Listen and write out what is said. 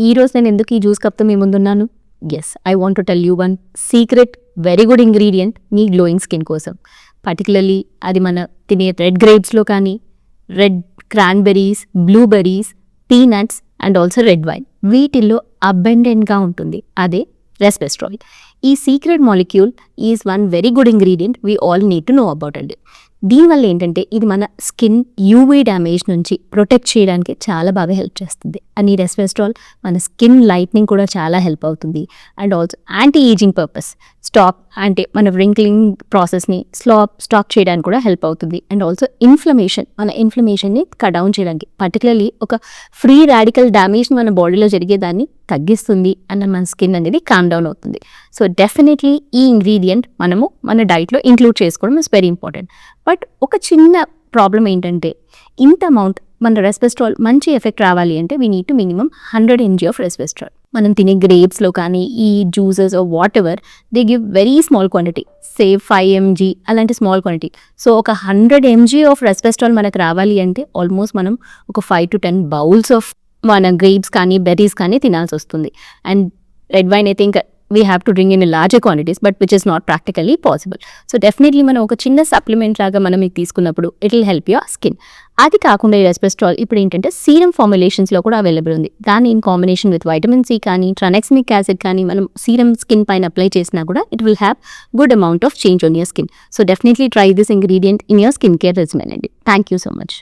ఈ రోజు నేను ఎందుకు ఈ జ్యూస్ కప్తో మీ ముందున్నాను? Yes, I want to tell you one secret very good ingredient మీ గ్లోయింగ్ స్కిన్ కోసం. పర్టికులర్లీ అది మన తినే రెడ్ గ్రేప్స్లో కానీ, red cranberries, blueberries, peanuts and also red wine, వీటిల్లో అబెండెంట్గా ఉంటుంది. అదే రెస్వెస్ట్రాల్. ఈ secret molecule is one very good ingredient we all need to know about అండి. దీనివల్ల ఏంటంటే ఇది మన స్కిన్ యూవీ డ్యామేజ్ నుంచి ప్రొటెక్ట్ చేయడానికి చాలా బాగా హెల్ప్ చేస్తుంది. అండ్ ఈ రెస్వెస్ట్రాల్ మన స్కిన్ లైట్నింగ్ కూడా చాలా హెల్ప్ అవుతుంది. And also anti ageing purpose stop అంటే మన రింక్లింగ్ ప్రాసెస్ని స్టాప్ చేయడానికి కూడా హెల్ప్ అవుతుంది. అండ్ ఆల్సో మన ఇన్ఫ్లమేషన్ని కట్ డౌన్ చేయడానికి, పర్టికులర్లీ ఒక ఫ్రీ రాడికల్ డ్యామేజ్ మన బాడీలో జరిగేదాన్ని తగ్గిస్తుంది. అండ్ మన స్కిన్ అనేది కామ్ డౌన్ అవుతుంది. సో డెఫినెట్లీ ఈ ఇంగ్రీడియంట్ మనము మన డైట్లో ఇంక్లూడ్ చేసుకోవడం ఇస్ వెరీ ఇంపార్టెంట్. బట్ ఒక చిన్న ప్రాబ్లం ఏంటంటే ఇంత అమౌంట్ మన రెస్వెస్ట్రాల్ మంచి ఎఫెక్ట్ రావాలి అంటే we need to minimum 100 mg of resveratrol. మనం తినే గ్రేప్స్లో కానీ ఈ juices or whatever they give very small quantity, say 5 mg అలాంటి స్మాల్ క్వాంటిటీ. సో ఒక 100 mg ఆఫ్ రెస్వెస్ట్రాల్ మనకు రావాలి అంటే ఆల్మోస్ట్ మనం ఒక 5 to 10 బౌల్స్ ఆఫ్ మన గ్రేప్స్ కానీ బెర్రీస్ కానీ తినాల్సి వస్తుంది. అండ్ రెడ్ వైన్ అయితే ఇంకా we have to drink in a larger quantities, but which is not practically possible. So definitely మనం ఒక చిన్న సప్లిమెంట్ లాగా మనం ఇది తీసుకున్నప్పుడు it will help your skin. అది కాకుండా ఈ రెస్వెస్ట్రాల్ ఇప్పుడు ఏంటంటే సీరం ఫార్ములేషన్స్లో కూడా అవైలబుల్ ఉంది. దాన్ని in combination with vitamin C కానీ ట్రానెక్స్మిక్ యాసిడ్ కానీ మనం సీరం స్కిన్ పైన అప్లై చేసినా కూడా it will have good amount of change on your skin. So definitely try this ingredient in your skin care regimen అండి. Thank you so much.